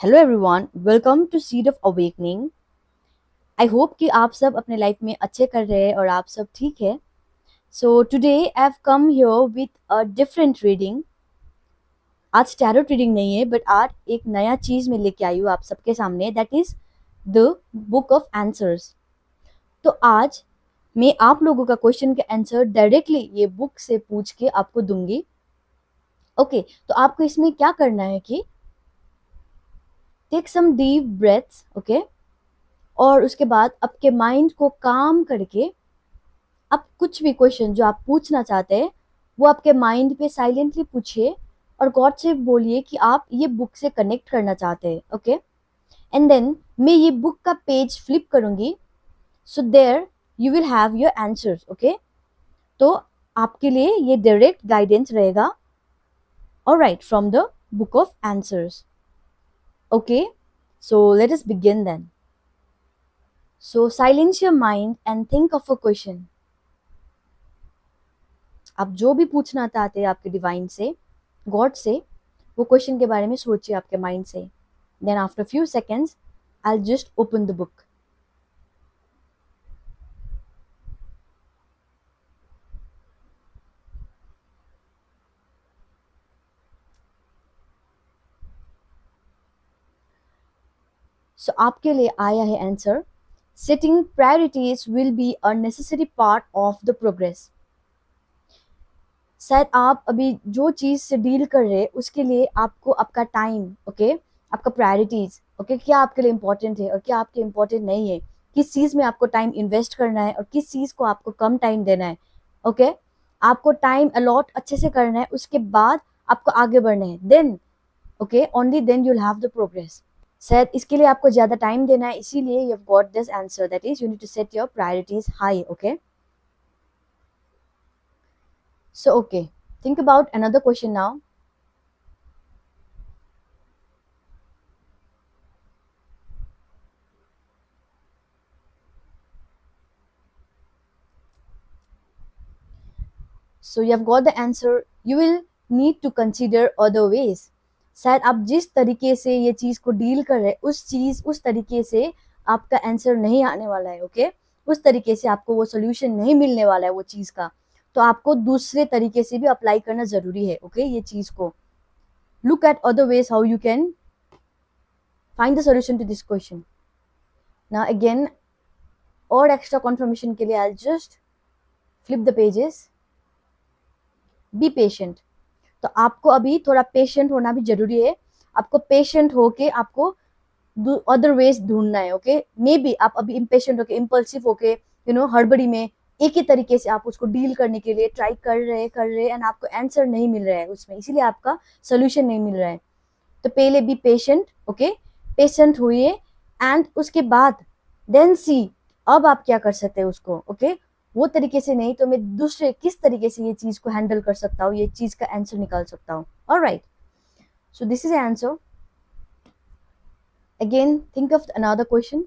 Hello everyone, welcome to Seed of Awakening. I hope कि आप सब अपने लाइफ में अच्छे कर रहे हैं और आप सब ठीक है। So today I have come here with a different reading. आज टैरोट रीडिंग नहीं है, बट आज एक नया चीज मैं लेके आई हूँ आप सबके सामने, that is the book of answers. तो आज मैं आप लोगों का क्वेश्चन का आंसर डायरेक्टली ये बुक से पूछ के आपको दूंगी। ओके, तो आपको इसमें क्या करना है कि take some deep breaths, okay, और उसके बाद आपके माइंड को काम करके आप कुछ भी क्वेश्चन जो आप पूछना चाहते हैं वो आपके माइंड पे साइलेंटली पूछिए और गॉड से बोलिए कि आप ये बुक से कनेक्ट करना चाहते हैं। ओके, एंड देन मैं ये बुक का पेज फ्लिप करूंगी, so there you will have your answers. Okay, तो आपके लिए ये डायरेक्ट गाइडेंस रहेगा, alright, from the book of answers. Okay, so let us begin then. So silence your mind and think of a question. आप जो भी पूछना चाहते हैं आपके डिवाइन से, गॉड से, वो क्वेश्चन के बारे में सोचिए आपके माइंड से। Then after few seconds I just open the book. So आपके लिए आया है answer, setting priorities will be a necessary part of the progress. शायद आप अभी जो चीज से डील कर रहे हैं उसके लिए आपको आपका टाइम, ओके, आपका प्रायोरिटीज, ओके, क्या आपके लिए इंपॉर्टेंट है और क्या आपके इंपॉर्टेंट नहीं है, किस चीज में आपको टाइम इन्वेस्ट करना है और किस चीज को आपको कम टाइम देना है। ओके, आपको टाइम अलॉट अच्छे से करना है, उसके बाद आपको आगे बढ़ना है। Then okay, only then you'll have the progress. शायद इसके लिए आपको ज्यादा टाइम देना है, इसीलिए you have got this answer, that is you need to set your priorities high. Okay, so okay, think about another question now. So you have got the answer. You will need to consider other ways. शायद आप जिस तरीके से ये चीज को deal कर रहे हैं उस तरीके से आपका आंसर नहीं आने वाला है। ओके, उस तरीके से आपको वो सोल्यूशन नहीं मिलने वाला है वो चीज का, तो आपको दूसरे तरीके से भी अप्लाई करना जरूरी है। ओके, ये चीज को look at other ways how you can find the solution to this question. Now again, और एक्स्ट्रा कंफर्मेशन के लिए I just flip the pages. Be patient. तो आपको अभी थोड़ा पेशेंट होना भी जरूरी है। आपको पेशेंट होके आपको अदर वेज ढूंढना है। ओके, मे बी आप अभी इम्पेशेंट होके, इम्पल्सिव होके, हड़बड़ी में एक ही तरीके से आप उसको डील करने के लिए ट्राई कर रहे एंड आपको आंसर नहीं मिल रहा है उसमें, इसीलिए आपका सोल्यूशन नहीं मिल रहा है। तो पहले बी पेशेंट। ओके, पेशेंट हुई एंड उसके बाद देन सी अब आप क्या कर सकते हैं उसको। ओके, वो तरीके से नहीं तो मैं दूसरे किस तरीके से ये चीज को हैंडल कर सकता हूँ, ये चीज का आंसर निकाल सकता हूँ। Alright, so this is answer. Again think of another question.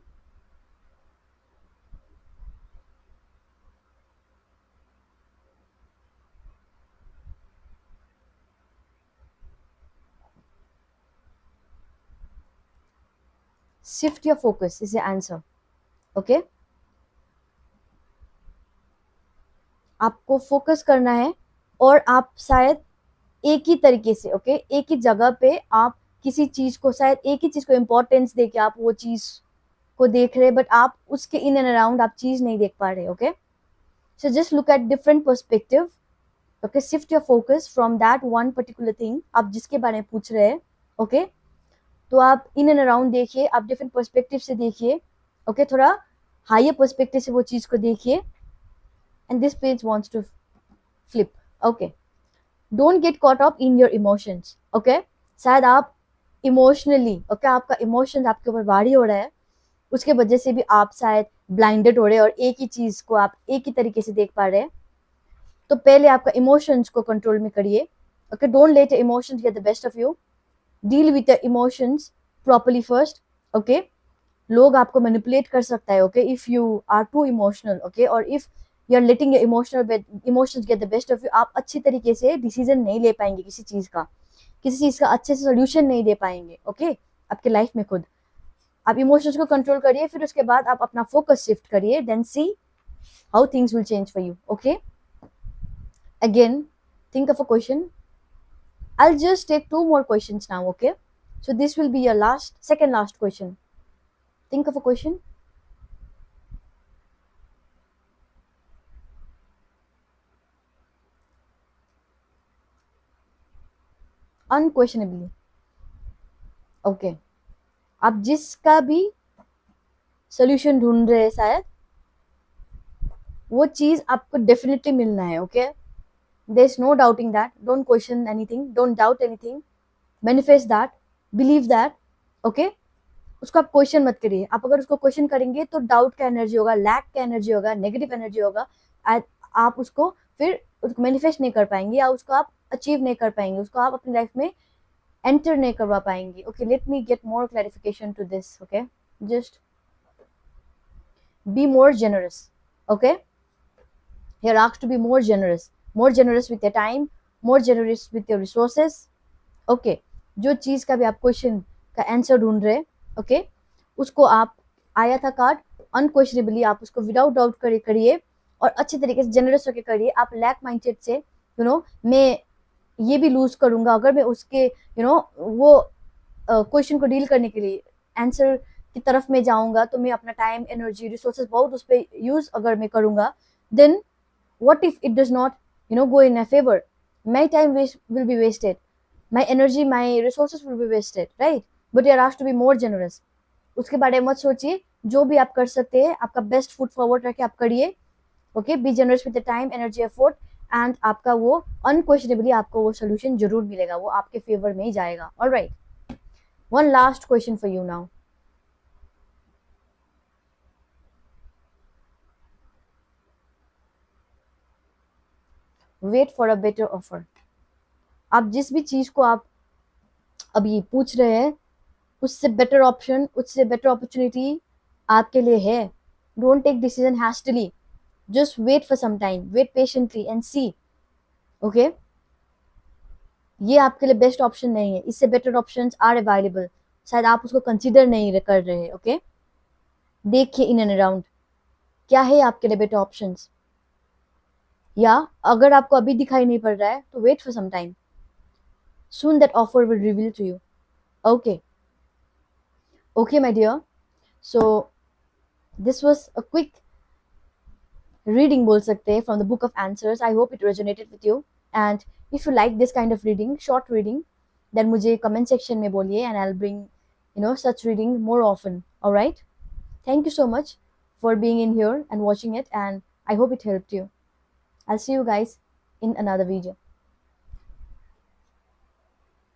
Shift your focus is answer. Okay, आपको फोकस करना है और आप शायद एक ही तरीके से, ओके, एक ही जगह पे आप किसी चीज को, शायद एक ही चीज को इम्पोर्टेंस दे के आप वो चीज को देख रहे, बट आप उसके इन एंड अराउंड आप चीज नहीं देख पा रहे। Okay, so just look at different perspective. Okay, shift your focus from that one particular thing, आप जिसके बारे में पूछ रहे हैं। ओके, तो आप इन एंड अराउंड देखिए, आप डिफरेंट पर्सपेक्टिव से देखिए। ओके, थोड़ा हायर पर्सपेक्टिव से वो चीज को देखिए and this page wants to flip. Okay, don't get caught up in your emotions. Okay, शायद आप इमोशनली, ओके, आपका इमोशन आपके ऊपर भारी हो रहा है, उसके वजह से भी आप शायद ब्लाइंडेड हो रहे हैं और एक ही चीज को आप एक ही तरीके से देख पा रहे हैं। तो पहले आपका इमोशंस को कंट्रोल में करिए। Okay, don't let your emotions get the best of you, deal with your emotions properly first. Okay, लोग आपको मैनिपुलेट कर सकता है, okay, if you are too emotional. Okay, और if you are letting your emotions get the best of you, आप अच्छी तरीके से डिसीजन नहीं ले पाएंगे किसी चीज का, किसी चीज का अच्छे से सोल्यूशन नहीं दे पाएंगे। ओके, आपके लाइफ में खुद। आप इमोशंस को कंट्रोल करिए, फिर उसके बाद आप अपना फोकस शिफ्ट करिए, then see how things will change for you. Okay, again, think of a question. I'll just take 2 more questions now. Okay, so this will be your second last question. Think of a question. Unquestionably. Okay, आप जिसका भी solution ढूंढ रहे हैं शायद, वो चीज आपको डेफिनेटली मिलना है. Okay, there is no doubting that. Don't question anything, don't doubt anything, manifest that, believe that. Okay, उसको आप क्वेश्चन मत करिए. आप अगर उसको क्वेश्चन करेंगे तो डाउट का एनर्जी होगा, लैक का एनर्जी होगा, नेगेटिव एनर्जी होगा. आप उसको फिर मैनिफेस्ट नहीं कर पाएंगे, या उसको आप अचीव नहीं कर पाएंगे, उसको आप अपनी लाइफ में एंटर नहीं करवा पाएंगे. Okay, let me get more clarification to this. Okay, just be more generous. Okay, you're asked to be more generous with your time, more generous with your resources. Okay, जो चीज का भी आप question का answer ढूंढ रहे, okay, उसको आप आया था कार्ड, अनक्वेश्चनेबली आप उसको विदाउट डाउट करिए और अच्छे तरीके से जेनरस होकर करिए. आप लैक माइंडसेट से मैं ये भी लूज करूंगा अगर मैं उसके वो क्वेश्चन को डील करने के लिए आंसर की तरफ में जाऊंगा, तो मैं अपना टाइम, एनर्जी, रिसोर्सेज बहुत उस पर यूज अगर मैं करूंगा, then what if it does not go in my favor? My time will be wasted, my energy, my resources will be wasted, right? But you are asked to be more generous. उसके बारे में मत सोचिए, जो भी आप कर सकते हैं आपका बेस्ट फुट फॉरवर्ड रख के आप करिए. Okay, B generous with the time, energy, effort, and आपका वो अनक्वेश्चनेबली आपको वो सोल्यूशन जरूर मिलेगा, वो आपके फेवर में ही जाएगा. Alright, one last question for you now. Wait for a better offer. आप जिस भी चीज को आप अभी पूछ रहे हैं, उससे बेटर ऑप्शन, उससे बेटर अपॉर्चुनिटी आपके लिए है. Don't take decision hastily, just wait for some time, wait patiently and see. Okay, ये आपके लिए बेस्ट ऑप्शन नहीं है, इससे बेटर ऑप्शंस आर अवेलेबल, शायद आप उसको कंसिडर नहीं कर रहे हैं. ओके, देखिए इन एंड अराउंड क्या है आपके लिए बेटर ऑप्शंस, या अगर आपको अभी दिखाई नहीं पड़ रहा है तो wait for some time. Soon that offer will reveal to you. Okay, my dear. So this was a quick reading बोल सकते हैं from the book of answers. I hope it resonated with you. And if you like this kind of reading, short reading, then मुझे comment section में बोलिए and I'll bring such reading more often. All right. Thank you so much for being in here and watching it, and I hope it helped you. I'll see you guys in another video.